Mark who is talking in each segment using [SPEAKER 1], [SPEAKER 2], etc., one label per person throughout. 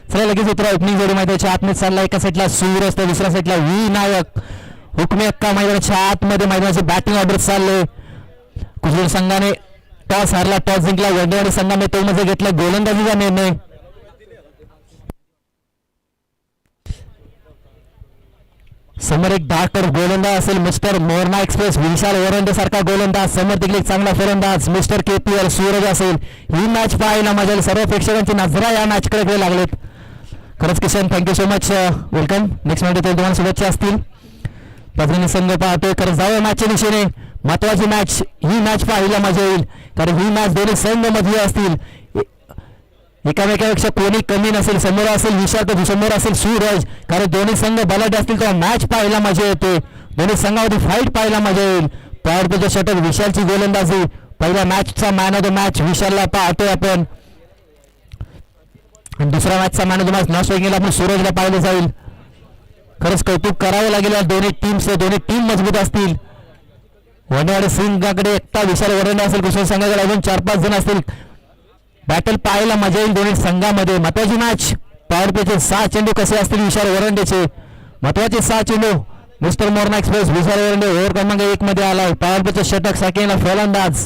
[SPEAKER 1] चला लगेच उतरा. ओपनिंग जोडी मैदानाच्या आतमध्ये चालला. एका साईडला सूरज तर दुसऱ्या साईडला विनायक. हुकमी अक्का मैदानाच्या आतमध्ये मैदानाचे बॅटिंग ऑर्डर चालले. कुजूर संघाने टॉस हारला, टॉस जिंकला. वंडेवाडी संघाने तो मध्ये घेतला गोलंदाजीचा निर्णय. समोर एक डार्कर गोलंदाज असेल मिस्टर मोरना एक्सप्रेस विशाल वरंडे सारखा गोलंदाज. समोर देखील एक चांगला फलंदाज मिस्टर KPL सूरज असेल. ही मॅच पाहायला मजा. सर्व प्रेक्षकांची नजरा या मॅचकडे लागलेत. खरंच Kishan thank you so much. Welcome. Next match तुम्हाला शुभेच्छा असतील. पाचगणी संघ पाहतोय. खरंच जाऊया मॅचच्या दिशेने. महत्वाची मॅच. ही मॅच पाहायला मजा येईल कारण ही मॅच दोन्ही संघ मधली असतील. एकामेकापेक्षा कोणी कमी नसेल. समोर असेल विशाल तर समोर असेल सूरज. कारण दोन्ही संघ बलाढ्य असतील तेव्हा मॅच पाहायला मजा येते. दोन्ही संघामध्ये फाईट पाहायला मजा येईल. पॉवर प्लेच्या षटक विशालची गोलंदाजी. पहिल्या मॅचचा मॅन ऑफ द मॅच विशालला पाहतोय आपण. आणि दुसऱ्या मॅचचा man of the match non स्ट्रायकिंगला आपण सूरजला पाहिलं जाईल. खरंच कौतुक करावं लागेल. दोन्ही टीम मजबूत असतील. वनवाडी सिंगाकडे एकटा विशाल वरंडे असेल. कुशल संघाकडे अजून 4-5 जण असतील. बॅटल पाहायला मजा येईल दोन्ही संघामध्ये. महत्वाची मॅच. पॉवर प्लेचे 6 चेंडू कसे असतील विशाल वरंडेचे. महत्वाचे 6 चेंडू. Mister Morna express Vishal वरंडे over क्रमांक 1 मध्ये आलाय. पॉवर प्लेचे षटक सेकंडला फलंदाज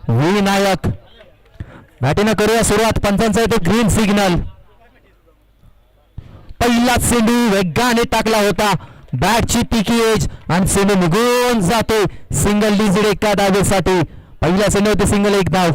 [SPEAKER 1] विनायक. बॅटिंग करूया सुरुवात. पंचांचा येतो ग्रीन सिग्नल. पहिलाच चेंडू वेगाने टाकला होता. बॅटची तिकी एज आणि चेंडू निघून जातो. सिंगल डिजिट एका धावेसाठी. पहिला चेंडू होते सिंगल, एक धाव.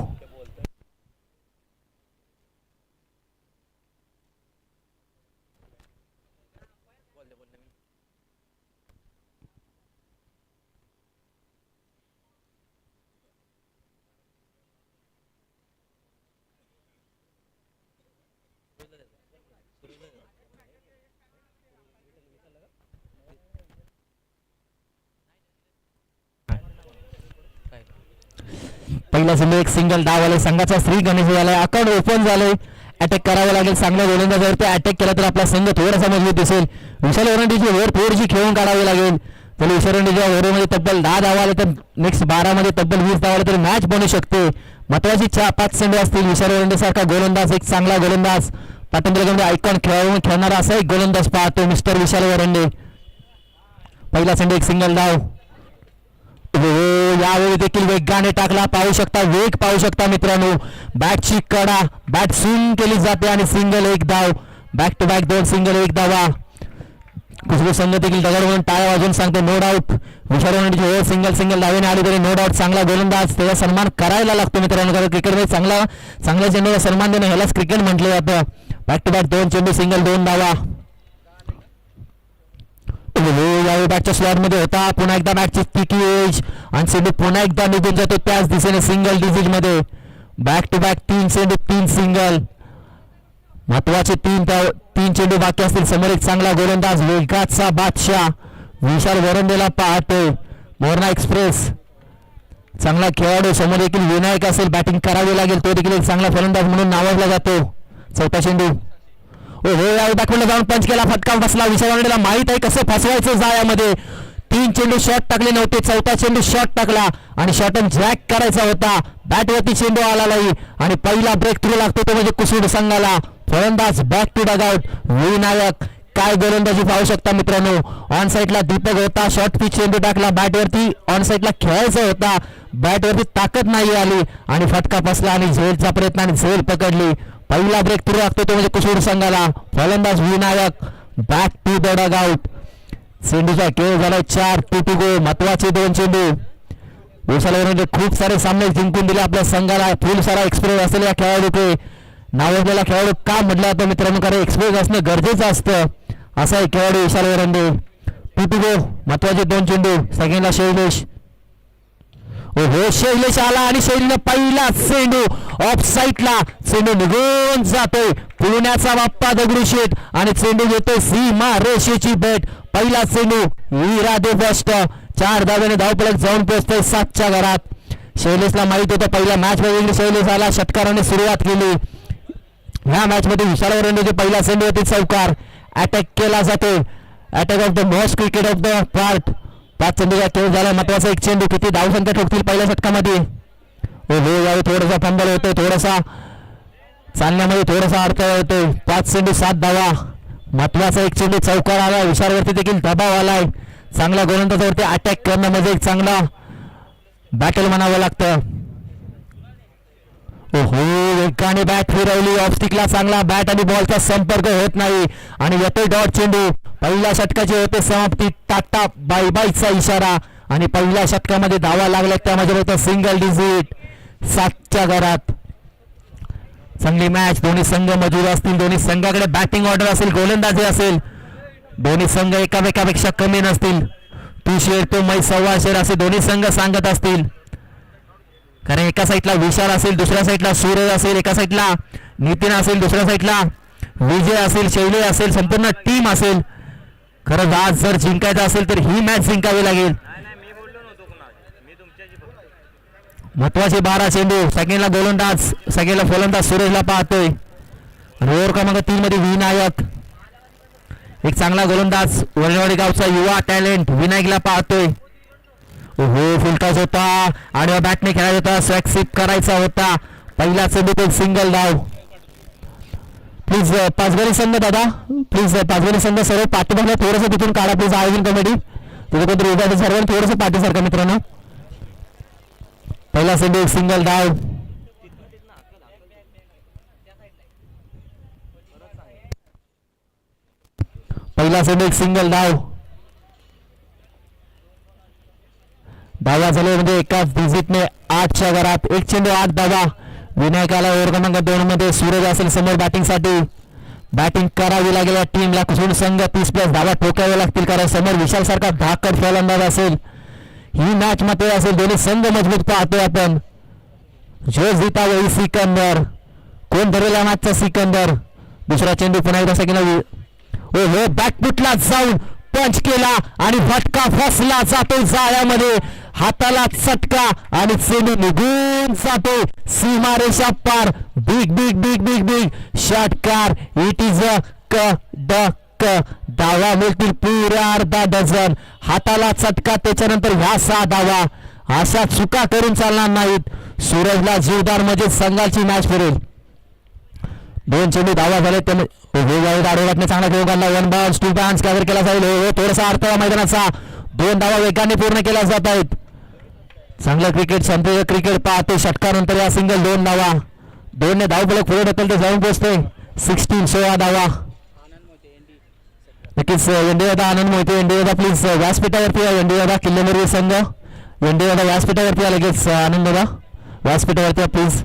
[SPEAKER 1] पहिला चेंडू एक सिंगल डाव आले. संघाचा श्री गणेश झालाय. अकाउंट ओपन झालंय. अटॅक करावं लागेल. चांगल्या गोलंदाजावरती अटॅक केला तर आपला संघ थोडासा मजबूत दिसेल. विशाल वरंडेची ओव्हर थोडीशी खेळून काढावी लागेल. तर विशाल वरंडेच्या ओव्हरमध्ये तब्बल 10 धावा आले तर नेक्स्ट 12 मध्ये तब्बल 20 धावा आले तर मॅच बनू शकते. महत्वाची 4-5 चेंडू असतील. विशाल वरंडे सारखा गोलंदाज, एक चांगला गोलंदाज, पाटणमध्ये आयकॉन खेळणारा असा एक गोलंदाज पाहतो मिस्टर विशाल वरंडे. पहिला चेंडू एक सिंगल डाव. यावेळी देखील वेगाने टाकला. पाहू शकता, वेग पाहू शकता मित्रांनो. बॅटची कडा, बॅट स्विंग केली जाते आणि सिंगल, एक धाव. बॅक टू बॅक 2 सिंगल, एक धावा. कुसबू संघ देखील दगड म्हणून टाळ्या वाजवून सांगतो नो डाऊट. विशाल वरंडेची सिंगल धावेने आली तरी नो डाऊट चांगला गोलंदाज. त्याचा सन्मान करायला लागतो मित्रांनो. कारण क्रिकेटमध्ये चांगल्या चेंडूला सन्मान देणं ह्यालाच क्रिकेट म्हटलं जातं. बॅक टू बॅक 2 चेंडू सिंगल, 2 धावा. यावेळी बॅटच्या स्लॉट मध्ये होता. पुन्हा एकदा बॅटची तिकी एज आणि चेंडू पुन्हा एकदा निघून जातो त्याच दिशेने सिंगल डिजिट मध्ये. बॅक टू बॅक 3 चेंडू, 3 सिंगल. महत्वाचे 3 चेंडू बाकी असतील. समोर एक चांगला गोलंदाज, वेगाचा बादशाह विशाल वरंडेला पाहतोय. मोरना एक्सप्रेस चांगला खेळाडू. समोर देखील विनायक असेल. बॅटिंग करावी लागेल. तो देखील एक चांगला फलंदाज म्हणून नावाजला जातो. चौथा चेंडू. दाखवलं जाऊन पंच केला. फटका बसला. विशाल वरंडेला माहित आहे कसं फसवायचं जाळ्यामध्ये. 3 चेंडू शॉट टाकले नव्हते. चौथा चेंडू शॉट टाकला आणि शॉट जॅक करायचा होता. बॅटवरती चेंडू आला नाही आणि पहिला ब्रेक थ्रू लागतो तो म्हणजे कुसूड संघाला. फलंदाज बॅक टू डगआउट विनायक. काय गोलंदाजी पाहू शकता मित्रांनो. ऑन साईडला दीपक होता. शॉर्ट पिच चेंडू टाकला. बॅटवरती ऑन साईडला खेळायचा होता. बॅटवरती ताकद नाही आली आणि फटका बसला आणि झेलचा प्रयत्न आणि झेल पकडली. पहिला ब्रेक थ्रू लागतो तो म्हणजे कुसूड संघाला. फलंदाज Vinayak back to the dugout. चेंडूचा खेळ झालाय 4 टू गो. महत्वाचे 2 चेंडू. विशाल वरंडे खूप सारे सामने जिंकून दिले आपल्या संघाला. फुल सारा एक्सपिरियन्स असलेल्या खेळाडू. नावाजलेला खेळाडू का म्हटलं जातं मित्रांनो, कारण एक्सपिरियन्स असणं गरजेचं असतं. असा एक खेळाडू विशाल वरंडे. To go. महत्वाचे 2 चेंडू. सेकंडला शैलेश. शैलेश आला आणि शैलीने पहिला चेंडू ऑफ साईडला. चेंडू निघून जातोय. पुण्याचा बाप्पा दगडूशेठ आणि चेंडू घेतोय सीमा रेषेची भेट. पहिला चेंडू विरादे फर्स्ट. 4 धावेने धावपळक जाऊन पोहोचतोय 7च्या घरात. शैलेशला माहित होतं पहिल्या मॅच मध्ये शैलेश आला. षटकाराने सुरुवात केली. ह्या मॅच मध्ये विशाल वरंडेचे पहिला चेंडू होते चौकार. अटॅक केला जातो. Attack of the most cricket of the part. 5 चेंडूचा खेळ झाला. महत्वाचा 1 चेंडू. किती धावसंख्या ठोकतील पहिल्या षटकामध्ये. यावेळी थोडासा फंबल होतोय. थोडासा चालण्यामध्ये थोडासा अडथळा येतोय. 5 चेंडू 7 धावा. महत्वाचा एक चेंडू चौकार आला. विशालवरती देखील दबाव आलाय. चांगला गोलंदाजावरती अटॅक करणं म्हणजे एक चांगला बॅटल म्हणावं लागतं. ओहो, वेगाने बॅट फिरवली. ऑफस्टिकला चांगला बॅट आणि बॉलचा संपर्क होत नाही आणि येतोय डॉट चेंडू. पहिल्या षटकाची होते समाप्ती. टाटा बाय बायचा इशारा आणि पहिल्या षटकामध्ये धावा लागल्या. त्यामध्ये होतं सिंगल डिजिट 7च्या घरात. चांगली मॅच. दोन्ही संघ मजबूत असतील. दोन्ही संघाकडे बॅटिंग ऑर्डर असेल, गोलंदाजी असेल. दोन्ही संघ एकामेकापेक्षा कमी नसतील. तू शेर तो मै सव्वा शेर असे दोन्ही संघ सांगत असतील. कारण एका साईडला विशाल असेल, दुसऱ्या साईडला सूरज असेल, एका साईडला नितीन असेल, दुसऱ्या साईडला विजय असेल, शैली असेल, संपूर्ण टीम असेल. खरंच आज जर जिंकायचं असेल तर ही मॅच जिंकावी लागेल. महत्वाचे 12 चेंडू. सेकंडला गोलंदाज, सेकंडला फलंदाज सूरजला पाहतोय आणि ओव्हर क्रमांक 3 मध्ये विनायक, एक चांगला गोलंदाज वरळवाडी गावचा युवा टॅलेंट विनायकला पाहतोय. ओहो, फुलटॉस होता आणि बॅटने खेळायचा होता, स्ट्राइक स्वीप करायचा होता. पहिला चेंडू तो सिंगल धाव. प्लीज पाचगणी संघ दादा, प्लीज पाचगणी संघ सर्व पाठीमागे थोडंसं तिथून काढा प्लीज. आयोजन कमिटी तिथे कोणतरी उभा सर्वांनी थोडंसं पाठीसारखं मित्रांनो. पहिला चेंडू एक सिंगल धाव. पहिला चेंडू एक सिंगल धाव. धावा झाले म्हणजे एकाच डिजिटने 8च्या घरात. एक चेंडू 8 धावा. विनायकाला ओव्हर क्रमांक 2 मध्ये सूरज असेल समोर बॅटिंगसाठी. बॅटिंग करावी लागेल या टीमला. कुसून संघ 30+ धावा ठोकाव्या लागतील कारण समोर विशाल सारखा धाकट फलंदाज असेल. ही मॅच मध्ये असेल. दोन्ही संघ मजबूत पाहतोय आपण. जो जिता वही सिकंदर. कोण धरेल या मॅचचा सिकंदर. दुसरा चेंडू पुन्हा एकदा सेकंड. हो, बॅट फुटला जाऊन पंच केला आणि फटका फसला जातो जाळ्यामध्ये. हाताला चटका आणि चेंडू निघून जातो सीमारेषा पार. Big big big big big षटकार. इट इज अ क धावा मिळतील पुऱ्या अर्धा डझन. हाताला चटका त्याच्यानंतर ह्या 6 धावा. अशा चुका करून चालणार नाहीत. सूरजला जीवदार म्हणजे संघाची मॅच फिरेल. 2 चेंडू धावा झाले. त्याने चांगला खेळ काढला. 1 बॉल 2 बॉल्स कव्हर केला जाईल. थोडासा अडथळा मैदानाचा. 2 धावा वेगाने पूर्ण केल्या जात आहेत. चांगलं क्रिकेट, शांततेचं क्रिकेट पाहतो. षटकानंतर या सिंगल 2 धावा. 2 ने धाव फलक पुढे ढकलते जाऊन पोहोचते 16 धावा. नक्कीच एनडीदादा आनंद मोहिते. एनडीदादा प्लीज व्यासपीठावरती या. एनडीदादा किल्लेमर्वी संघ. एनडीदादा व्यासपीठावरती या लगेच. आनंद दादा व्यासपीठावरती प्लीज.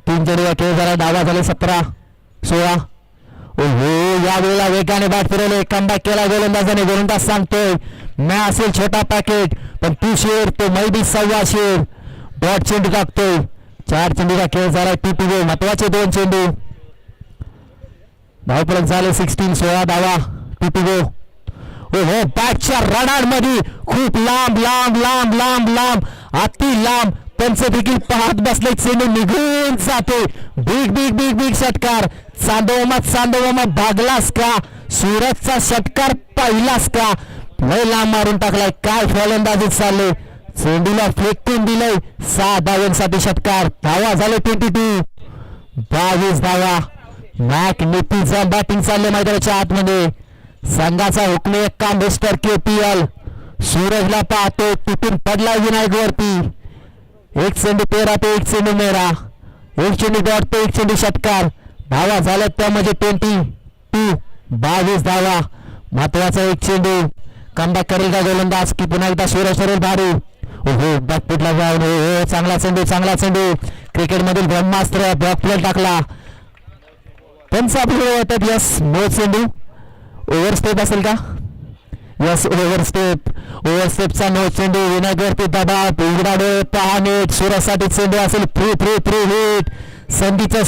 [SPEAKER 1] 3 चेंडूचा खेळ झाला. धावा झाले 17-16. ओहो, या वेळेला वेगाने बॅट फिरवले. कमबॅक केला गोलंदाजाने. गोलंदाज सांगतोय मैं असेल छोटा पॅकेट पण तू शेर तो मै बी सव्वा शेर. डॉट चेंडू टाकतोय. 4 चेंडूचा खेळ झाला. टी महत्वाचे 2 चेंडू. धावफलक झाले 16-16 धावा. टी ओहो, बॅटच्या रडारमध्ये खूप लांब लांब लांब लांब लांब अति लांब पंच देखील पाहत बसले. चेंडू निघून जाते. बिग बिग बिग बिग षटकार. चांदोमा भागलास का. सूरजचा षटकार पाहिलास का. लय लांब मारून टाकलाय. काय फलंदाजी चालले. चेंडूला फेकून दिलंय. 6 धावांसाठी षटकार. धावा झाले 22 धावा. मॅक नितीचा बॅटिंग चालले मैदानाच्या आतमध्ये. संघाचा हुकमे एक्का मिस्टर केपीएल. सूरजला पाहतो. तुटून पडला विनायक वरती. 1 चेंडू तेरा तो 1 चेंडू मेरा. 1 चेंडू डॉट तो 1 चेंडू षटकार. धावा झाल्या त्यामध्ये 22 धावा. महत्वाचा 1 चेंडू. कमबॅक करेल का गोलंदाज की पुन्हा एकदा सूरज ठरेल भारी. ओहो, बॅकफुटला जाऊन. हो, चांगला चेंडू. क्रिकेट मधील ब्रह्मास्त्र बॅकफुट टाकला. पंच आपल्याला येतात. यस, नो चेंडू. ओव्हर स्टेप असेल का. यस, ओव्हर स्टेपचा नो चेंडू. विनायकवरती दबाव. उघडाडे पाहणे. सूरजसाठी चेंडू असेल. Free hit. संधीचं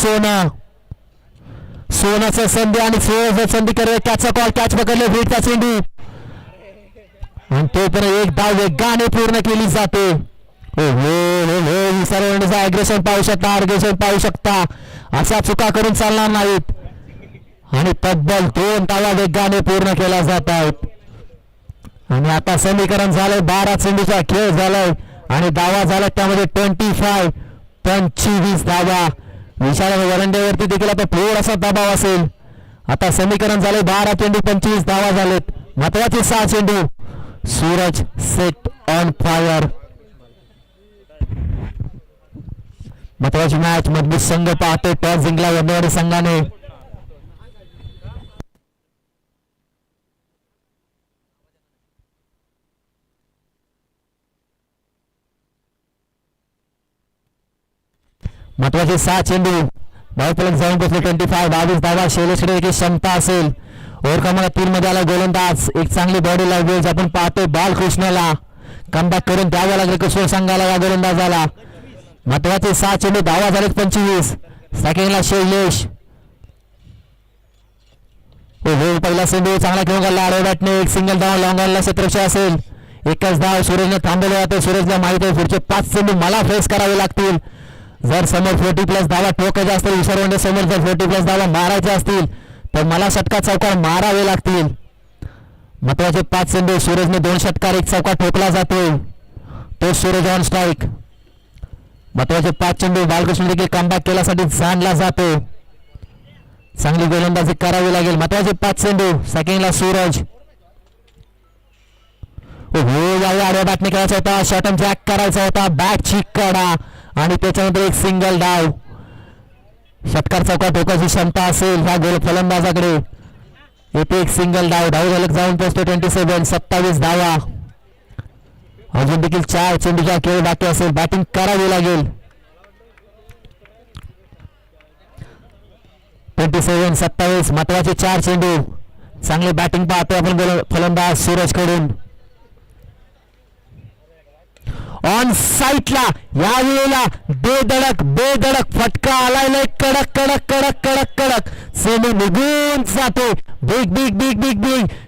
[SPEAKER 1] सोनाचं संधी आणि सूरज संधी करे. कॅचचा कॉल. कॅच पकडले. हिटचा चेंडू आणि तो पण 1 धाव वेगाने पूर्ण केली जाते. हो, सर्वांचा अग्रेशन पाहू शकता. अशा चुका करून चालणार नाहीत आणि तब्बल 2 धावा वेगाने पूर्ण केल्या जात आहेत. आणि आता समीकरण झालंय. 12 चेंडूचा खेळ झालाय आणि धावा झाला त्यामध्ये 25 धावा. विशाल वरंडेवरती देखील आता थोडासा दबाव असेल. आता समीकरण झाले 12 चेंडू 25 धावा झालेत. महत्वाचे 6 चेंडू. Suraj set on fire. महत्वाची मॅच. मजबूत संघ पाहतो. टॉस जिंकला वडनेवाडी संघाने. महत्वाचे 6 चेंडू. धावफलक जाऊन बसले 25. 22 धावा. शैलेशकडे देखील क्षमता असेल. ओव्हर क्रमांक 3 मध्ये आला गोलंदाज. एक चांगली बॉडी लँग्वेज आपण पाहतोय. बालकृष्णला कमबॅक करून द्यावं लागले किशोर संघाला या गोलंदाजाला. महत्वाचे 6 चेंडू. धावा झालेत 25. सेकंडला शैलेश. पहिला चेंडू चांगला खेळून गेला. आडव्या बॅटने एक सिंगल धाव. लॉंगॉनला क्षेत्ररक्षण असेल. एकच धाव सूरजने थांबवले जाते. सूरजला माहिती आहे पुढचे 5 चेंडू मला फेस करावे लागतील. जर समोर 40+ धावा ठोकायच्या असतील. विसरवंडे समोर जर 40+ धावा मारायच्या असतील तर मला षटकार चौकार मारावे लागतील. महत्वाचे 5 चेंडू. सूरजने 2 षटकार 1 चौकार ठोकला जातोय. तो सूरज ऑन स्ट्राईक. महत्वाचे 5 चेंडू. बालकृष्ण देखील कमबॅक केल्यासाठी जाणला जातो. चांगली गोलंदाजी करावी लागेल. महत्वाचे 5 चेंडू. सेकंडला सूरज. आडव्या बॅटने खेळायचा होता. शॉर्टम जॅक करायचा होता. बॅटची कडा आणि त्याच्यानंतर एक सिंगल डाव. षटकार चौकार ठोकायची क्षमता असेल ह्या गोल फलंदाजाकडे. येथे एक सिंगल डाव. धाव झालं जाऊन पोहोचतो 27. 27 धावा. अजून देखील 4 चेंडूचा खेळ बाकी असेल. बॅटिंग करावी लागेल. 27. 27. महत्वाचे 4 चेंडू. चांगले बॅटिंग पाहतोय आपण फलंदाज सूरज कडून. ऑन साईटला या वेळेला बेधडक फटका आलाय. कडक कडक कडक कडक कडक चेंडू निघून जातो. बिग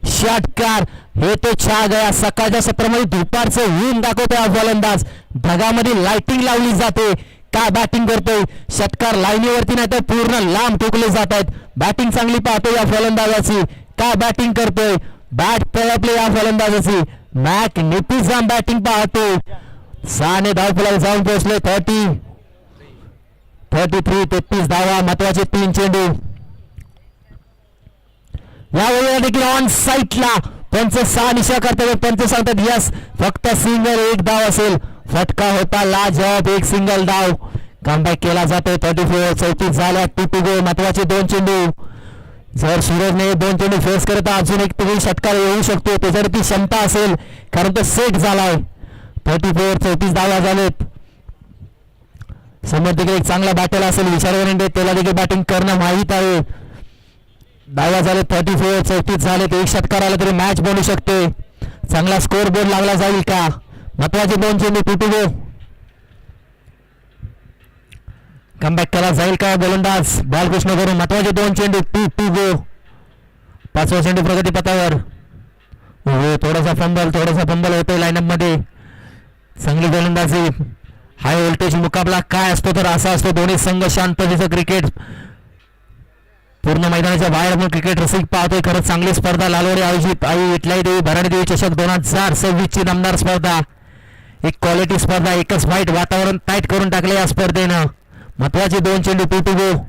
[SPEAKER 1] षटकार. हे तो छा गया. सकाळच्या सत्रामध्ये दुपारचं ऊन दाखवतोय हा फलंदाज. ढगामध्ये लाइटिंग लावली जाते. काय बॅटिंग करतोय. षटकार लाईनीवरती नाही तर पूर्ण लांब ठोकले जात आहेत. बॅटिंग चांगली पाहतोय या फलंदाजाची. काय बॅटिंग करतोय. बॅट तळपले या फलंदाजाची. मॅग्निफिसंट बॅटिंग पाहतोय. 6 धावफलक जाऊन पोहोचले 33. 33 धावा. महत्वाचे 3 चेंडू. यावेळेला देखील ऑन साईटला पंच 6 निशा करतात. पंच सांगतात यस फक्त सिंगल 1 धाव असेल. फटका होता लाजवाब. एक सिंगल धाव. कमबॅक केला जातोय. 34. 34 झाल्या. 2 महत्वाचे 2 चेंडू. जर सूरजने 2 चेंडू फेस करत अजून एक तरी षटकार येऊ शकतो. त्याच्यावरती क्षमता असेल कारण तो सेट झालाय. 34. 34 धावा झालेत. समोर देखील एक चांगला बॅटर असेल विशाल वरंडे. त्याला देखील बॅटिंग करणं माहीत आहे. धावा झाले 34. 34 झालेत. एक षटकार आला तरी मॅच बनू शकते. चांगला स्कोर बोर्ड लागला जाईल का. महत्वाचे 2 चेंडू. 2 कमबॅक केला जाईल का गोलंदाज बालकृष्ण करून. महत्वाचे 2 चेंडू. 2 5वा चेंडू प्रगतीपथावर. थोडासा फंबल होतोय लाईनअप मध्ये. चांगली गोलंदाजी. हाय व्होल्टेज मुकाबला काय असतो तर असा असतो. दोन्ही संघ शांततेचं क्रिकेट. पूर्ण मैदानाच्या बाहेर आपण क्रिकेट रसिक पाहतोय. खरंच चांगली स्पर्धा. लालवाडी आयोजित आई इटलाई देवी भराडी देवी चषक 2026 ची दमदार स्पर्धा. एक क्वालिटी स्पर्धा. एकच फाईट. वातावरण टाईट करून टाकले या स्पर्धेनं. महत्वाचे 2 चेंडू. 2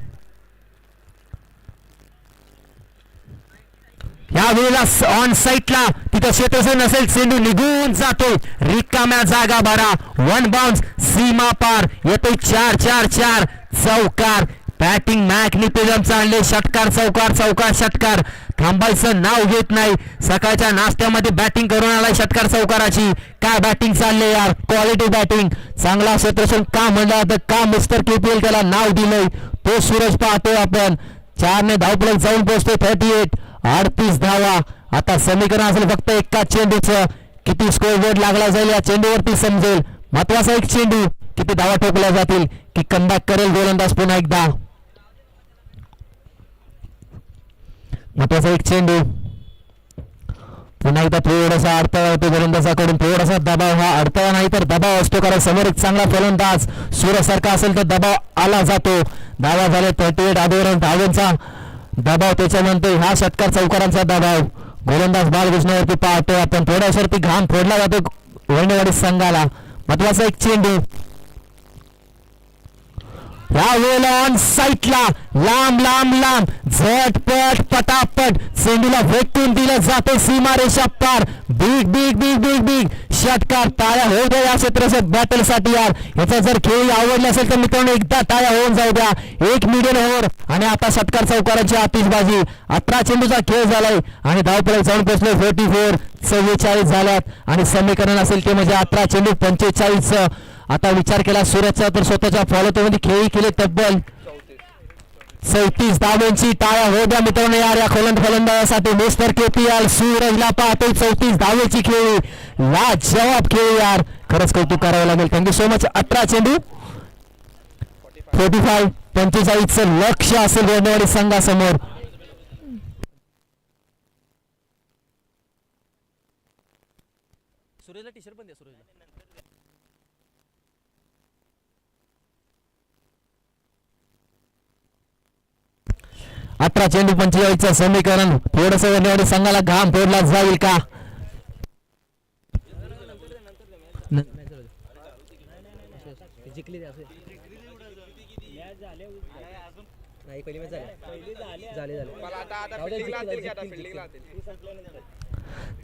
[SPEAKER 1] या वेळेला ऑन साईटला तिथं क्षेत्ररक्षण नसेल. चेंडू निघून जातोय. रिकाम्या जागा भरा. 1 बाउन्स. सीमा पार. येतोय 4 चौकार. बॅटिंग मॅग्निफिसंट चालले. षटकार चौकार षटकार. थांबायचं नाव घेत नाही. सकाळच्या नाश्त्यामध्ये बॅटिंग करून आलाय षटकार चौकाराची. काय बॅटिंग चालले यार. Quality batting. चांगला क्षेत्ररक्षण का म्हणलं तर का मिस्टर KPL त्याला नाव दिलंय. तो सूरज पाहतोय आपण. 4 धावफलक जाऊन पोहोचतोय 38. 38 धावा. आता समीकरण असेल फक्त एका चेंडूचं. किती स्कोर बोर्ड लागला जाईल या चेंडूवरती समजेल. महत्वाचा 1 चेंडू. किती धावा ठोकल्या जातील की कमबॅक करेल गोलंदाज पुन्हा एकदा. महत्वाचा 1 चेंडू. पुन्हा एकदा थोडासा अडथळा होतो गोलंदाजाकडून. थोडासा दबाव. हा अडथळा नाही तर दबाव असतो कारण समोर एक चांगला फलंदाज सूरज सारखा असेल तर दबाव आला जातो. धावा झाले 38. आधीवरून धावांचा दबाव. त्याच्यानंतर हा षटकार चौकारांचा दबाव. गोलंदाज बालकृष्णावरती पाहतोय आपण. थोड्यावरती घाम फोडला जातो वडनेवाडी संघाला. महत्वाचा 1 चेंडू. ह्या वेळेला ऑन साईटला लांब लांब लांब झटपट पटापट चेंडूला भेटून दिलं जाते सीमारेषा पार. Big big big big big षटकार. टाळ्या होऊ द्या या क्षेत्राच्या बॅटल साठी यार. याचा जर खेळ आवडला असेल तर मित्रांनो एकदा टाळ्या होऊन जाऊ द्या. एक मिडल ओव्हर आणि आता षटकार चौकाराची आतिषबाजी. 18 चेंडूचा खेळ झालाय आणि धावपळी जाऊन पोहोचले 44 44 झाल्यात आणि समीकरण असेल ते म्हणजे 18 चेंडू 45. आता विचार केला सूरजचा तर स्वतःच्या फॉलोमध्ये खेळी केले तब्बल 34 धावांची. टाळ्या हो द्या मित्रांनो यार या फलंदाजासाठी. मिस्टर KPL सूरजला पाहतोय 34 धावेची खेळी. लाजवाब खेळी यार. खरंच कौतुक करावं लागेल. Thank you so much. 18 चेंडू 45 45चं लक्ष असेल रोंडवाडी संघासमोर.
[SPEAKER 2] सुरेशला टी-शर्ट पण द्या. सुरेशला
[SPEAKER 1] 18 चेंडू 45चं समीकरण. थोडस रोंडवाडी संघाला घाम फोडला जाईल का?
[SPEAKER 2] जिंकली पहिली मॅच झाले.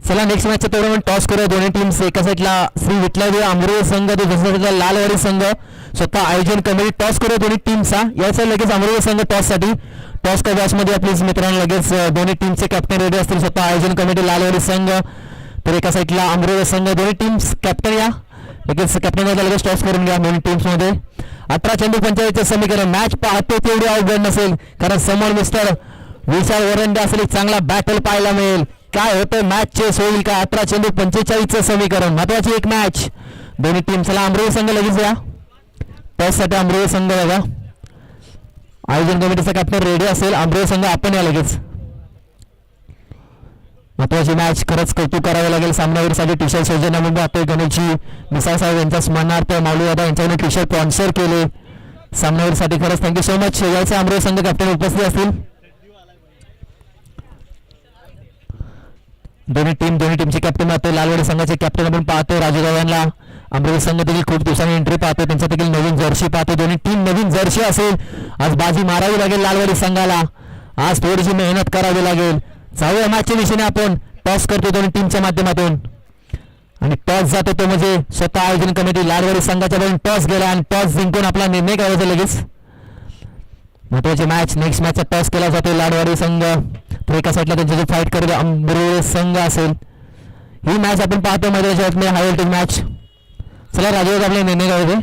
[SPEAKER 1] चला नेक्स्ट मॅचचं टुर्नामेंट टॉस करूया. दोन्ही टीम्स एका साईडला श्री विठलादेव आंबोरे संघ तर दुसऱ्या साईडला लालवाडी संघ स्वतः आयोजन कमिटी. टॉस करूया दोन्ही टीमचा. याचा लगेच आंबोरे संघ टॉस साठी. टॉस का मध्ये प्लीज मित्रांनो लगेच दोन्ही टीमचे कॅप्टन रेडी असतील. स्वतः आयोजन कमिटी लालवाडी संघ तर एका साईडला आंबोरे संघ. दोन्ही टीम्स कॅप्टन या लगेच कॅप्टन लगेच टॉस करून घ्या दोन्ही टीम्स मध्ये. 18 चेंडू 45चं समीकरण. मॅच पाहतो तेवढी अवघड नसेल कारण समोर मिस्टर विशाल वरंडे असेल. चांगला बॅटल पाहायला मिळेल. काय होतं मॅच चेस होईल का? 18 चेंडू 45चं समीकरण. महत्वाची एक मॅच दोन्ही टीम. चला अमरावती संघ लगेच या टॉस साठी. अमरावती संघ बघा आयोजन कमिटीचा कॅप्टन रेडी असेल. अमरावती संघ आपण या लगेच. महत्वाची मॅच. खरंच कौतुक करावं लागेल सामनावीरसाठी. टी शर्ट सौजन्य म्हणून पाहतोय गणेशजी मिसाळ साहेब यांच्या स्मरणार्थ माऊली दादा यांच्याकडून टी शर्ट स्पॉन्सर केले सामनावीरसाठी. खरंच थँक्यू सो मच. याचे अमरावती संघ कॅप्टन उपस्थित असतील. दोन्ही टीमचे कॅप्टन पाहतोय. लालवाडी संघाचे कॅप्टन आपण पाहतोय राजू गावांना. अमरावती संघ देखील खूप दिवसांनी एंट्री पाहतोय. त्यांच्या देखील नवीन जर्सी पाहतोय. दोन्ही टीम नवीन जर्सी असेल. आज बाजी मारावी लागेल लालवाडी संघाला. आज थोडीशी मेहनत करावी लागेल. जाऊया मॅचच्या दिशेने आपण. टॉस करतो दोन्ही टीमच्या माध्यमातून आणि टॉस जातो तो म्हणजे स्वतः आयोजन कमिटी लालवाडी संघाच्या बाजून टॉस गेला आणि टॉस जिंकून आपला निर्णय करायचा लगेच. महत्वाची मॅच. नेक्स्ट मॅचचा टॉस केला जातो लालवाडी संघ तर एका साईडला त्यांची जो फाईट करत अमरावती संघ असेल. ही मॅच आपण पाहतो मध्ये हाय व्होल्टेज मॅच. चला राजू आपले निर्णय करायचे.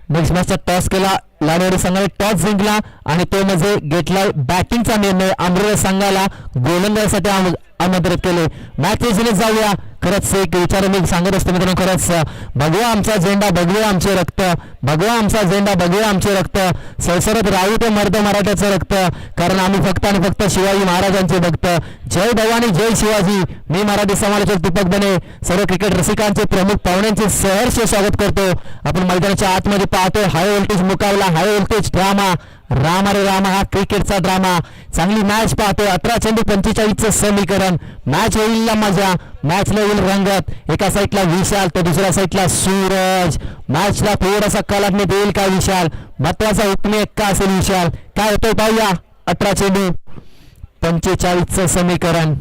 [SPEAKER 1] नेक्स्ट मॅचचा टॉस केला लालवाडी संघाने. टॉस जिंकला आणि तो म्हणजे घेतला बॅटिंगचा निर्णय. अमरावती संघाला गोलंदाजीसाठी आमंत्रित केले. मॅच जाऊया. खरंच एक विचार मी सांगत असतो मित्रांनो. खरंच भगवा आमचा झेंडा भगवे आमचे रक्त. भगवा आमचा झेंडा भगवे आमचे रक्त. सरसरत राहू ते मर्द मराठ्याचं रक्त. कारण आम्ही फक्त आणि फक्त शिवाजी महाराजांचे भक्त. जय भवानी जय शिवाजी. मी मराठी समालोचक दीपक बने सर्व क्रिकेट रसिकांचे प्रमुख पाहुण्यांचे सहर्ष स्वागत करतो. आपण मैदानाच्या आतमध्ये पाहतोय हाय व्होल्टेज मुकाबला. High voltage drama. राम अरे राम हा क्रिकेटचा ड्रामा. चांगली मॅच पाहतोय. 18 चेंडू 45चं समीकरण. मॅच होईल मजा. मॅचला येईल रंगत. एका साईडला विशाल तर दुसऱ्या साईडला सूरज. मॅचला थोडासा कलाटणी देईल का विशाल? महत्वाचा हुकमी का असेल विशाल? काय होतंय पाहूया. 18 चेंडू 45चं समीकरण.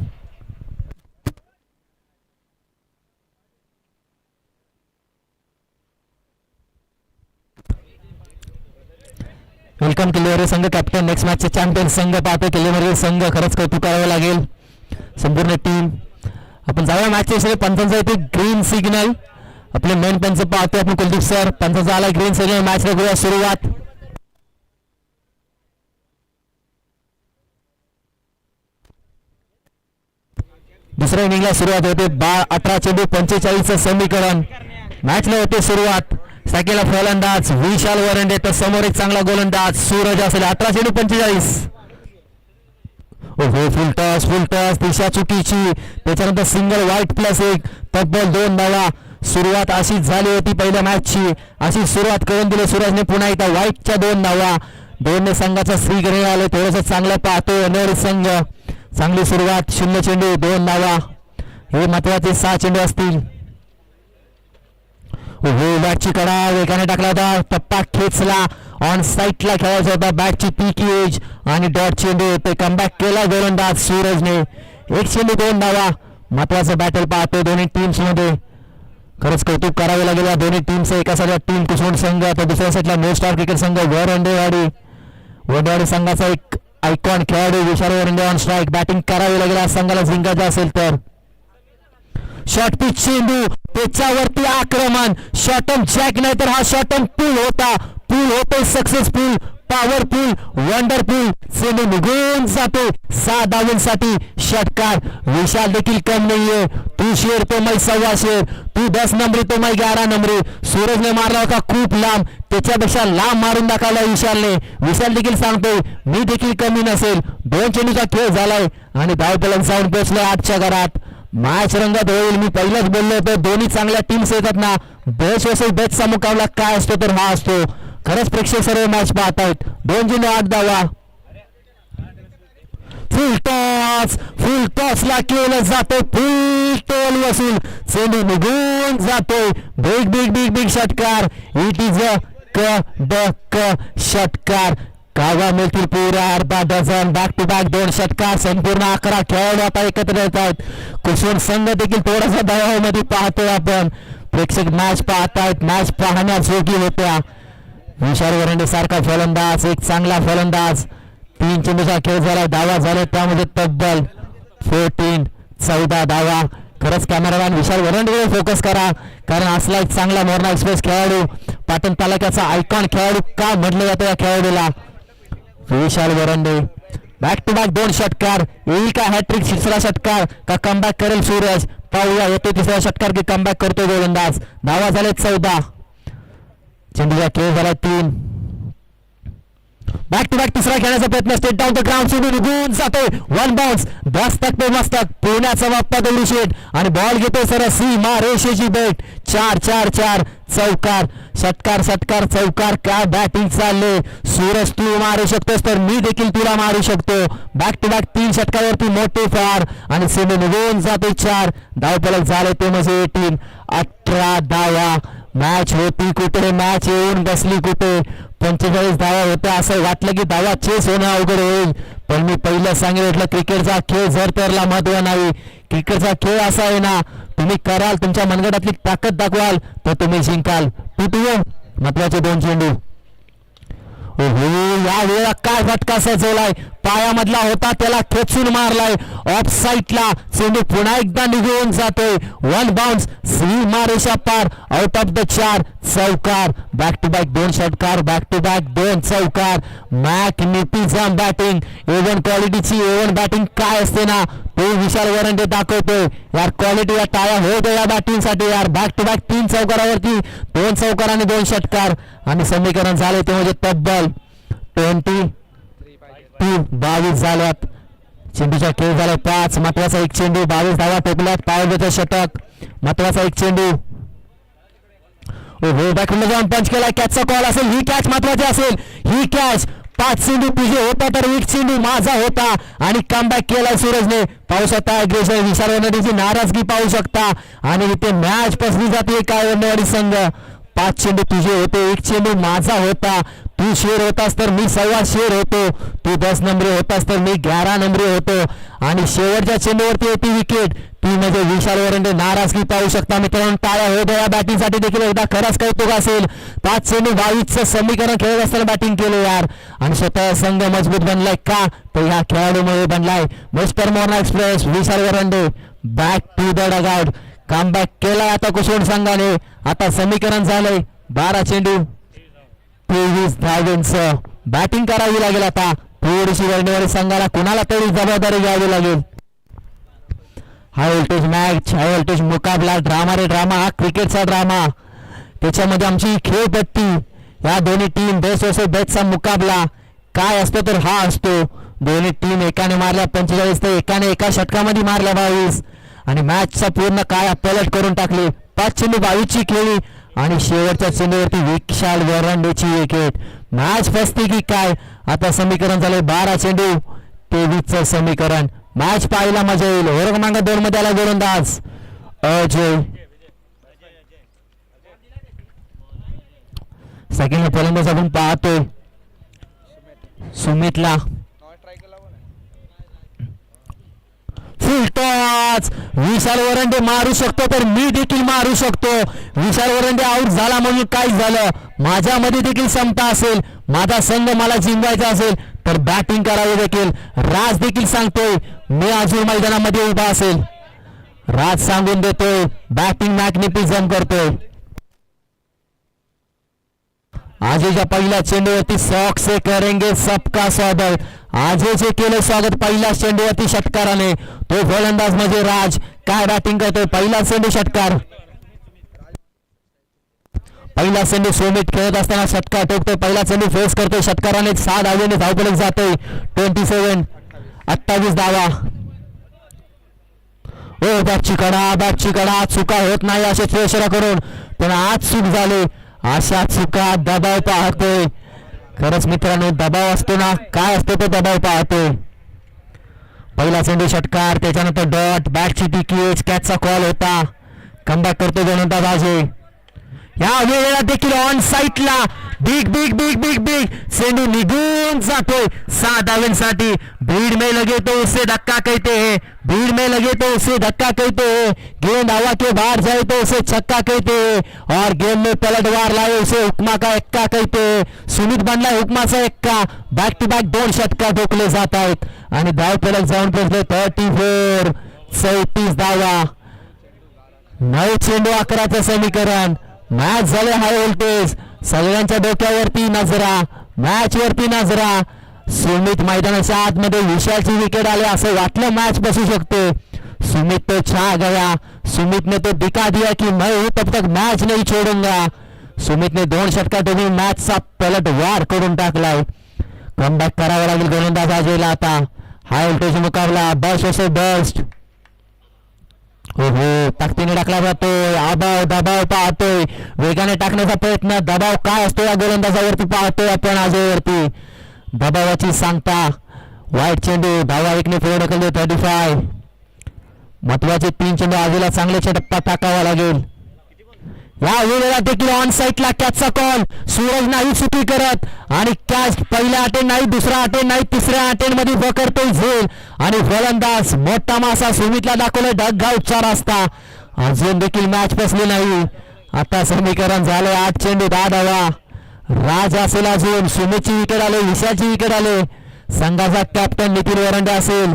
[SPEAKER 1] वेलकम किल्लेवारी संघ कॅप्टन. नेक्स्ट मॅचचे चॅम्पियन संघ पाहतोय किल्लेवारी संघ. खरंच कौतुक करावं लागेल संपूर्ण टीम. आपण जाऊया मॅचच्या पंचांचा येते ग्रीन सिग्नल. आपले मेन पंच पाहतोय आपण कुलदीप सर. पंचांचा आला ग्रीन सिग्नल. मॅच करूया सुरुवात. दुसऱ्या इनिंगला सुरुवात होते. 18 चेंडू 45चं समीकरण. मॅचला होते सुरुवात. साकेला फलंदाज विशाल वरंडे तर समोर एक चांगला गोलंदाज सूरज असेल. 18 चेंडू 45. ओहो फुल टॉस दिशा चुकीची. त्याच्यानंतर सिंगल वाईट प्लस 1 तब्बल 2 धावा. सुरुवात अशीच झाली होती पहिल्या मॅचची. अशी सुरुवात करून दिली सूरजने. पुन्हा एकदा वाईटच्या 2 धावा. दोन्ही संघाचा श्रीगणे आले. थोडंसं चांगलं पाहतोय अनवर संघ. चांगली सुरुवात. 0 चेंडू 2 धावा. हे महत्वाचे 6 चेंडू असतील. हो बॅटची कडा वेगाने टाकला होता, टप्पा खेचला, ऑन साईडला खेळायचा होता, बॅटची पीकी एज आणि डॉट चेंडू होते. कमबॅक केला गोलंदाज सूरजने. 1 चेंडू 2 धावा. महत्वाचं बॅटल पाहतो दोन्ही टीम्स मध्ये. खरंच कौतुक करावे लागेल या दोन्ही टीमचं. एका साईडला टीम कुसोड संघ तर दुसऱ्या साईडला नो स्टार क्रिकेट संघ वरंडेवाडी संघाचा एक आयकॉन खेळाडू विशाल वरंडे ऑन स्ट्राईक. बॅटिंग करावी लागेल आज संघाला जिंकायचं असेल तर. शॉर्ट पिच चेंडू त्याच्यावरती आक्रमण. शॉर्टम जॅक नाही तर हा शॉर्टम पूल होता. पूल होतो सक्सेसफुल, पॉवरफुल, वंडरफुल. चेंडू निघून जातो 6 धावांसाठी. षटकार. विशाल देखील कम नाहीये. तू शेर तो मै 1.25 शेर, तू 10 नंबरी तो मै 11 नंबरी. सूरजने मारला होता खूप लांब, त्याच्यापेक्षा लांब मारून दाखवला विशालने. विशाल देखील सांगतोय मी देखील कमी नसेल. 2 चेंडूचा खेळ झालाय आणि धावफलक जाऊन पोहोचले 8च्या घरात. मॅच रंगत होईल. मी पहिलाच बोललो होतो दोन्ही चांगल्या टीम्स येतात ना, बेस्ट वर्सेस बेस्टचा मुकाबला काय असतो तर हा असतो. खरंच प्रेक्षक सर्व मॅच पाहत आहेत. 2 चेंडू 8 धावा. फुल टॉसला केलं जातो, फुल टोल वसूल. चेंडू निघून जातोय. बिग षटकार. इट इज अ क षटकार. कावा मिळतील पुरा अर्धा डझन. बॅक टू बॅक 2 षटकार. संपूर्ण 11 खेळाडू आता एकत्र येत आहेत. कुसुम संघ देखील थोडासा दबावामध्ये पाहतोय आपण. प्रेक्षक मॅच पाहतायत. मॅच पाहण्याजोगी होत्या. विशाल वरंडे सारखा फलंदाज, एक चांगला फलंदाज. 3 चेंडूचा खेळ झाला, धावा झाले त्यामध्ये तब्बल 14 धावा. खरंच कॅमेरामॅन विशाल वरंडेवर फोकस करा, कारण असला एक चांगला मोरणा एक्सप्रेस खेळाडू, पाटण तालुक्याचा आयकॉन खेळाडू का म्हटलं जातं या खेळाडूला. विशाल वरंडे बॅक टू बॅक 2 षटकार. येईल का हॅट्रिक 3रा षटकार का कमबॅक करेल सूरज? पाहूया. येतो 3रा षटकार की कमबॅक करतो गोलंदाज. धावा झाले 14. चेंडूचा खेळ झाला 3. बॅक टू बॅक 3रा खेळण्याचा प्रयत्न. State down the ground. चेंडू निघून जातोय. 1 बाउन्स. दस्तक पे मस्तक. पुण्याचा बाप्पा दगडूशेठ आणि बॉल घेतोय सर सीमा रेषेची बेट. 4 चौकार. षटकार चौकार. काय बॅटिंग चालले. सूरज तू मारू शकतोस तर मी देखील तुला मारू शकतो. बॅक टू बॅक 3 षटकावरती मोठे फार आणि चेंडू निघून जातोय 4. धावफलक झाले ते म्हणजे 18 धावा. मॅच होती कुठे, मॅच येऊन बसली कुठे. 45 धावा होत्या. असं वाटलं की धावा चेस होणं अवघड होईल, पण मी पहिलं सांगितलं क्रिकेटचा खेळ जर तरला महत्व नाही. क्रिकेटचा खेळ असा आहे ना, तुम्ही कराल, तुमच्या मनगटातली ताकद दाखवाल तर तुम्ही जिंकाल. महत्वाचे 2 चेंडू. या वेळेला काय फटका सजवलाय. पायामधला होता त्याला खेचून मारलाय ऑफ साईडला. चेंडू पुन्हा एकदा निघून जातोय. 1 बाउन्स. सीमा रेषा पार. आउट ऑफ द 4 चौकार. बॅक टू बॅक 2 षटकार. बॅक टू बॅक 2 चौकार. Magnificent batting. A1 क्वालिटीची A1 बॅटिंग काय असते ना, तो विशाल वरंडे दाखवतोय यार. क्वालिटी या टाळ्या होत या बॅटिंगसाठी यार. बॅक टू बॅक 3 चौकारावरती 2 चौकार आणि 2 षटकार आणि समीकरण झाले ते म्हणजे तब्बल 22 झाल्यात. चेंडूचा खेळ झाला 5. महत्वाचा 1 चेंडू. 22 धावा टेकल्यात. पावलं षटक. महत्वाचा 1 चेंडू. बॅकमध्ये जाऊन पंच केला. कॅचचा कॉल असेल. ही कॅच महत्वाची असेल. ही कॅच. 5 चेंडू तुझे होता तर 1 चेंडू माझा होता आणि कमबॅक केला सूरजने. पाहू शकता अग्रेसर विशाल वरंडेची नाराजगी पाहू शकता आणि इथे मॅच फसली जाते काय वरंडेवाडी संघ. 5 चेंडू तुझे होते, 1 चेंडू माझा होता. तू शेर होतास तर मी 1.25 शेर होतो. तू 10 नंबरी होतास तर मी 11 नंबरी होतो आणि शेवटच्या चेंडूवरती होती विकेट. ती म्हणजे विशाल वरंडे. नाराजगी पाहू शकता मित्रांनो. टाळ्या होत या बॅटिंगसाठी देखील एकदा खरंच कौतुक असेल. 5 चेंडू 22चं समीकरण खेळत असताना बॅटिंग केलं यार आणि स्वतः संघ मजबूत बनलाय का, तर ह्या खेळाडूमुळे बनलाय. Mister Morana express Vishal Varande back to the dugout. Comeback केलाय आता कुसोड संघाने. आता समीकरण झालंय 12 चेंडू 23 धावांचं. बॅटिंग करावी लागेल आता. थोडीशी वरंडेवाडी संघाला कुणाला तरी जबाबदारी घ्यावी लागेल. High voltage match, high voltage मुकाबला. ड्रामा रे ड्रामा. हा क्रिकेटचा ड्रामा. त्याच्यामध्ये आमची खेळपट्टी. या दोन्ही टीम बेस्ट वर्सेस बेस्टचा मुकाबला काय असतो तर हा असतो. दोन्ही टीम एकाने मारल्या 45 तर एकाने एका षटकामध्ये मारल्या 22 आणि मॅचचा पूर्ण काय पलट करून टाकली. 5 चेंडू 22ची खेळी आणि शेवटच्या चेंडूवरती विशाल वरंडेची विकेट. मॅच फसते की काय. आता समीकरण झाले 12 चेंडू 23चं समीकरण. मॅच पाहायला मजा येईल. ओव्हर क्रमांक 2 मध्ये आला गोलंदाज अजय. सेकंड फलंदाज आपण पाहतोय सुमितला. फुल टॉच. विशाल वरंडे मारू शकतो तर मी देखील मारू शकतो. विशाल वरंडे आउट झाला म्हणून काय झालं, माझ्यामध्ये देखील क्षमता असेल, माझा संघ मला जिंकायचा असेल तर बॅटिंग करावी देखील. राज देखील सांगतोय मी अजून मैदानामध्ये उभा असेल. राज सांगून देतोय बॅटिंग मॅग्निफिझम करतोय. आजच्या पहिल्या चेंडूवरती सॉक्स से करेंगे सबका स्वागत. आजचे केले स्वागत पहिल्या चेंडूवरती षटकाराने. तो गोलंदाज म्हणजे राज. काय बॅटिंग करतोय, पहिला चेंडू षटकार. पहिला चेंडू सुमित खेळत असताना षटकार ठोकतोय. पहिला चेंडू फेस करतोय षटकाराने. 6 धावेने धावफलक जातोय. 28 धावा. ओ बॅटची कडा चुका होत नाही असे प्रेशर करून, पण आज चूक झाली. अशा चुका दबाव पाहतोय. खरंच मित्रांनो दबाव असतो ना, काय असतो तो दबाव पाहतोय. पहिला चेंडू षटकार, त्याच्यानंतर डॉट, बॅटची टिकीच, कॅचचा कॉल होता. कमबॅक करतो गोलंदाज अजय. या वेळेला देखील ऑन साईटला big big big big big चेंडू निघून जातोय 6 धावेंसाठी. भीड़ में लगे तो उसे धक्का कहते हैं, भीड़ में लगे तो उसे धक्का कहते हैं, गेंद हवा के बाहर जाए तो उसे छक्का कहते हैं, और गेंद में पलटवार लाए उसे हुक्मा का एक्का कहते हैं. सुमित बनलाय हुकमाचा एक्का. बॅक टू बॅक 2 षटकार ठोकले जात आहेत आणि धावफलक जाऊन पोहोचले 34 धावा. 9 चेंडू 11चं समीकरण. मॅच झाले हाय व्होल्टेज. सगळ्यांच्या डोक्यावरती नजरा, मॅच वरती नजरा. सुमित मैदानाच्या आतमध्ये विशालची विकेट आले असं वाटलं मॅच बसू शकते. सुमित तो छा गया. सुमित ने तो दिखा दिया कि मैं हूं तब तक मैच नहीं छोडूंगा. सुमितने 2 षटकार ठोकून मॅचचा पलटवार करून टाकलाय. कमबॅक करावं लागेल गोलंदाज अजयला आता. हाय व्होल्टेज मुकाबला, बस वर्सेस बस्ट. हो ताकदीने टाकला जातोय. दबाव पाहतोय, वेगाने टाकण्याचा प्रयत्न. दबाव काय असतो या गोलंदाजावरती पाहतोय आपण अजयवरती. दबावाची सांगता. वाईट चेंडू, धावा 1ने पुढे ढकलले. 35. महत्वाचे 3 चेंडू अजयला चांगल्याच्या टप्पा टाकावा लागेल. या वेळेला देखील ऑन साईटला कॅचचा कॉल. सूरज नाही चुकी करत आणि कॅच पहिल्या अटेंड नाही, दुसऱ्या अटेंड नाही, तिसऱ्या अटेंड मध्ये पकडतोय झेल आणि गोलंदाज मोठा मासा सुमितला दाखवलाय ढगगाव 4 असता. अजून देखील मॅच बसली नाही. आता समीकरण झाले 8 चेंडू 10 धावा. राज असेल अजून, सुमितची विकेट आले, विशालची विकेट आले. संघाचा कॅप्टन नितीन वरंडे असेल.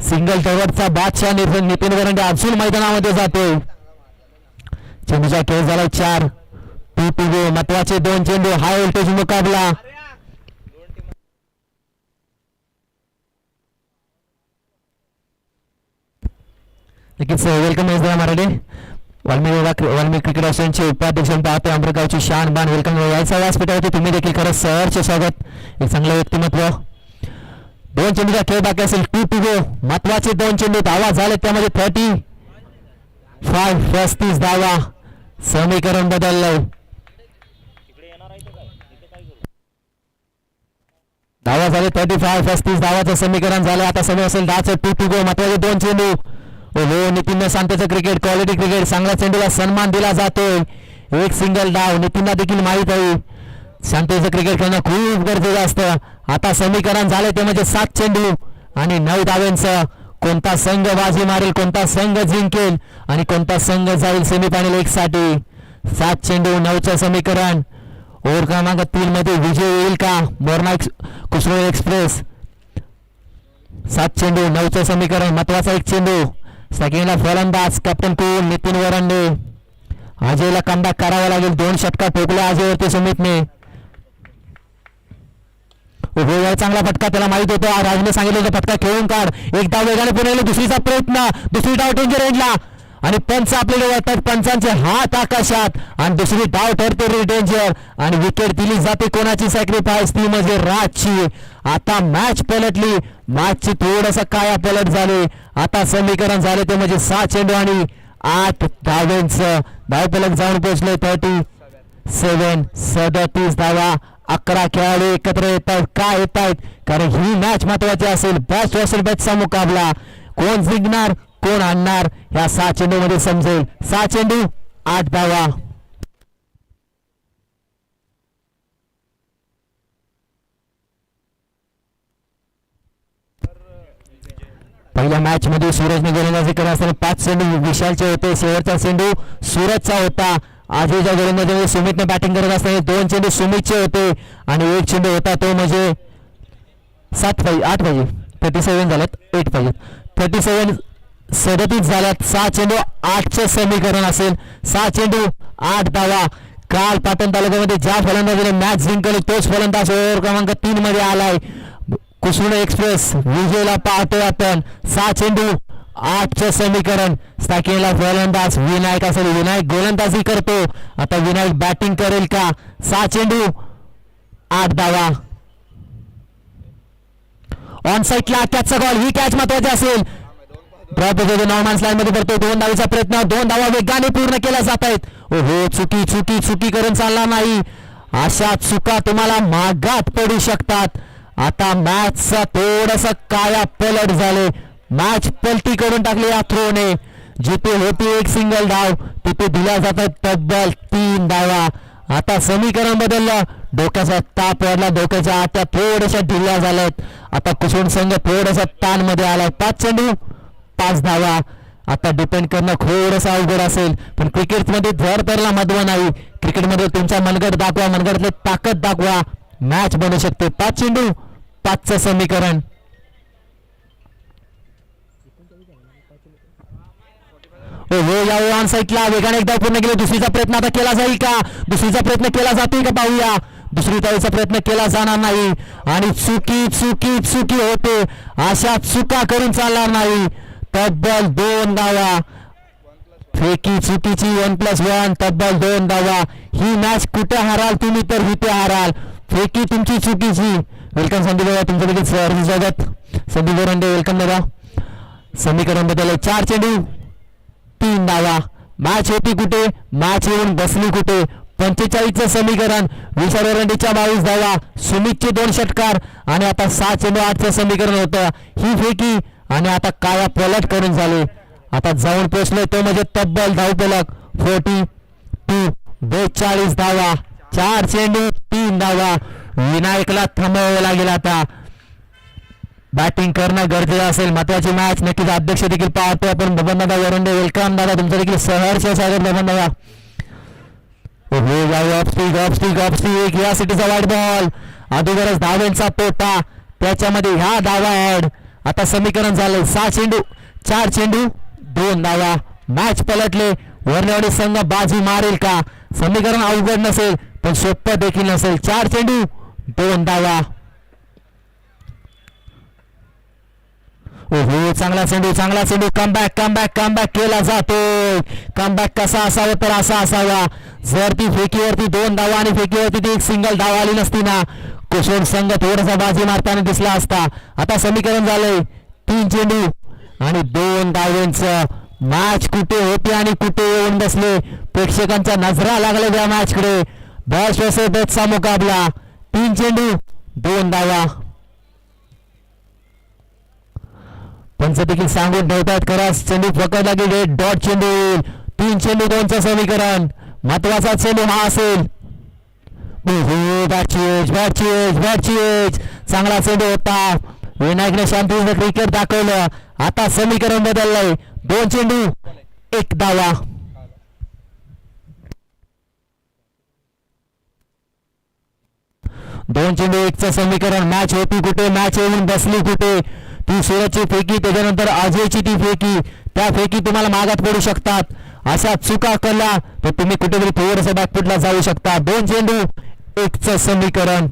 [SPEAKER 1] सिंगल टॉवरचा बादशाह नितीन वरंडे अजून मैदानामध्ये जातोय. चेंडूचा खेळ झाला 4. 2 महत्वाचे 2 चेंडू, हाय व्होल्टेज मुकाबला. नक्कीच वेलकम मराठी. वाल्मिकी क्रिकेट असोसिएशनचे उपाध्यक्ष पाहतो अमरगावची शान बान. वेलकम. यायचा व्यासपीठावरती तुम्ही देखील खरंच सहर्ष स्वागत. एक चांगलं व्यक्तिमत्व. 2 चेंडूचा खेळ बाकी असेल. 2 महत्वाचे 2 चेंडू, धावा झाले त्यामध्ये 35 धावा. समीकरण बदललंय. धावा झाले 35 धावाचं समीकरण झालं. आता समय असेल 10चं. 2 महत्वाचे 2 चेंडू. हो नितीनने शांतचं क्रिकेट, क्वालिटी क्रिकेट. चांगल्या चेंडूला सन्मान दिला जातोय. एक सिंगल डाव. नितीनला देखील माहित आहे शांतचं क्रिकेट खेळणं खूप गरजेचं असतं. आता समीकरण झाले ते म्हणजे 7 चेंडू आणि 9 धाव्यांचं. कोणता संघ बाजी मारेल, कोणता संघ जिंकेल आणि कोणता संघ जाईल सेमीफायनल 1 साठी. 7 चेंडू 9चं समीकरण. ओव्हर क्रमांक 3 मध्ये विजय येईल का मोरना कुसरोळ एक्सप्रेस. 7 चेंडू 9चं समीकरण. महत्वाचा 1 चेंडू. सेकंडला फलंदाज कॅप्टन कोण नितीन वरंडे. अजयला कमबॅक करावा लागेल. 2 षटकार ठोकले अजयवरती सुमितने. चांगला फटका, त्याला माहित होतं. राजने सांगितलं फटका खेळून काढ. एक डाव वेगाने पुढे दुसरीचा प्रयत्न, दुसरी डाव डेंजर एंडला आणि पंच आपल्याला वाटतात. पंचांचे हात आकाशात आणि दुसरी डाव ठरते डेंजर आणि विकेट दिली जाते. कोणाची सॅक्रिफाईस, ती म्हणजे राजची. आता मॅच पलटली. मॅचची थोडंसं काया पलट झाली. आता समीकरण झाले ते म्हणजे 6 चेंडू आणि 8 धावेंचं. धावफलक जाऊन पोहोचले 37 धावा. 11 खेळाडू एकत्र येत आहेत का येत आहेत कारण ही मॅच महत्वाची असेल. बेस्ट वर्सेस बेस्टचा मुकाबला कोण जिंकणार कोण आणणार ह्या 6 चेंडू मध्ये समजेल. 6 चेंडू 8 धावा. पहिल्या मॅच मध्ये सूरजने गोलंदाजी करत असताना 5 चेंडू विशालचे होते. शेवटचा चेंडू सूरजचा होता. आजच्या गोलंदाजीमध्ये सुमितने बॅटिंग करत असताना 2 चेंडू सुमितचे होते आणि 1 चेंडू होता तो म्हणजे 8 पाहिजे 37 झाल्यात 8 पाहिजे 37 37 झाल्यात. 6 चेंडू 8चे समीकरण असेल. 6 चेंडू 8 धावा. काल पाटण तालुक्यामध्ये ज्या फलंदाजीने मॅच जिंकली तोच फलंदाज ओव्हर क्रमांक 3 मध्ये आलाय. कुसुण एक्सप्रेस विजयला पाहतोय आपण. 6 चेंडू 8चे समीकरण. स्टार्टिंगला फलंदाज विनायक असेल. विनायक गोलंदाजी करतो. आता विनायक बॅटिंग करेल का. 6 चेंडू 8 धावा. ऑन साईडला कॅचचा कॉल. ही कॅच महत्वाची असेल. ड्रॉप होतो नॉर्मॅन्स लाईन मध्ये पडतो. 2 धावेचा प्रयत्न. 2 धावा वेगाने पूर्ण केल्या जात आहेत. हो चुकी चुकी चुकी करून चालणार नाही. अशा चुका तुम्हाला मागात पडू शकतात. आता मॅचचा थोडासा काया पलट झाले. मॅच पलटी करून टाकली या थ्रोने. जिथे होती 1 सिंगल धाव तिथे दिल्या जातात तब्बल 3 धावा. आता समीकरण बदललं. डोक्याचा ताप वाढला. डोक्याच्या आट्या थोड्याशा ढिल्या झाल्यात. आता कुसुण संघ थोडासा ताण मध्ये आलाय. 5 चेंडू 5 धावा. आता डिपेंड करणं थोडंसं अवघड असेल पण क्रिकेटमध्ये जर तरला महत्व नाही. क्रिकेटमध्ये तुमचा मनगट दाखवा. मनगटातली ताकद दाखवा. मॅच बनू शकते. 5 चेंडू 5चं समीकरण. हो या ऑन साईडला वेगाने एकदा पूर्ण केले. दुसरीचा प्रयत्न आता केला जाईल का. दुसरीचा प्रयत्न केला जातोय का पाहूया. दुसरी धावेचा प्रयत्न केला जाणार नाही आणि चुकी चुकी चुकी होते. अशा चुका करून चालणार नाही. तब्बल 2 धावा. फेकी चुकीची 1+1 तब्बल 2 धावा. ही मॅच कुठे हाराल तुम्ही तर इथे हाराल. फेकी तुमची चुकीची. वेलकम संदीप दादा तुमचं देखील सहर्ष स्वागत. संदीप गोरंडे वेलकम दादा. समीकरण बदलले. 4 चेंडू 3 धावा. मॅच होती कुठे. मॅच येऊन बसली कुठे. 45चं समीकरण. विशाल ओरंडेच्या 22 धावा. सुमितचे 2 षटकार आणि आता 6 चेंडू 8चं समीकरण होतं. ही फेकी आणि आता काया पलट करून झाले. आता जाऊन पोहोचले तो म्हणजे तब्बल धावफलक 42. 42 धावा. 4 चेंडू 3 धावा. विनायकला थांबवावं लागेल. आता बॅटिंग करणं गरजेचं असेल. महत्वाची मॅच. नक्कीच अध्यक्ष देखील पाहतो आपण. बबन दादा वरंडे वेलकम दादा तुमचं देखील सहर्ष स्वागत बबन दादा. एक या सिटीचा वाईट बॉल. अगोदरच धावेंचा तोटा त्याच्यामध्ये ह्या धावा ऍड. आता समीकरण झालंय 6 चेंडू 4 चेंडू 2 धावा. मॅच पलटले. वर्णवडी संघ बाजी मारेल का. समीकरण अवघड नसेल पण सोपं देखील नसेल. 4 चेंडू 2 धावा. ओहो चांगला चेंडू कमबॅक केला जातो. कमबॅक कसा असावा तर असा असावा. जर ती फेकीवरती 2 धावा आणि फेकीवरती ती 1 सिंगल धाव आली नसती ना कुसुण संघ थोडासा बाजी मारताना दिसला असता. आता समीकरण झालंय 3 चेंडू आणि 2 धावेंचं. मॅच कुठे होते आणि कुठे येऊन बसले. प्रेक्षकांच्या नजरा लागल्या या मॅच कडे. बेस्ट वर्सेस बेस्टचा मुकाबला. 3 चेंडू 2 धावा. पंच देखील सांगून ठेवतात खराच चेंडू पकडला की रेड डॉट चेंडू येईल. 3 चेंडू 2चं समीकरण. महत्वाचा चेंडू हा असेल. चांगला चेंडू होता. विनायकने शांतीचं क्रिकेट दाखवलं. आता समीकरण बदललंय. 2 चेंडू 1 धावा. दोन चेंडू 1चं समीकरण. मॅच होती कुठे. मॅच येऊन बसली कुठे. ती सूरजची फेकी त्याच्यानंतर अजयची ती फेकी. त्या फेकी तुम्हाला मागात पडू शकतात. अशा चुका केल्या तर तुम्ही कुठेतरी थोडंसं बॅकफुटला जाऊ शकता. 2 चेंडू 1चं समीकरण.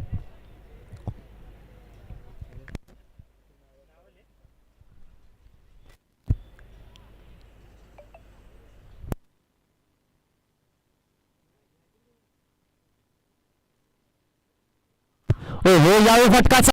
[SPEAKER 1] हो यावेळी फटका